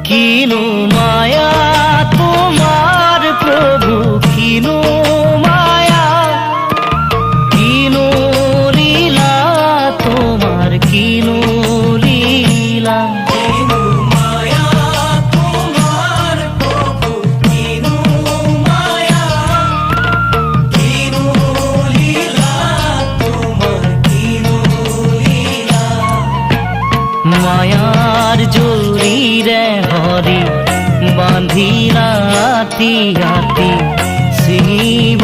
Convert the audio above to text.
কিনু মায়া তোমার প্রভু, কিনু মায়া, কিনু লীলা তোমার, কিনু লীলা। কিনু মায়া তোমার প্রভু, কিনু মায়া, কিনু লীলা তোমার, কিনু লীলা। মায়ার জড়িরে হরি বাঁধি রাতি রাতি শিব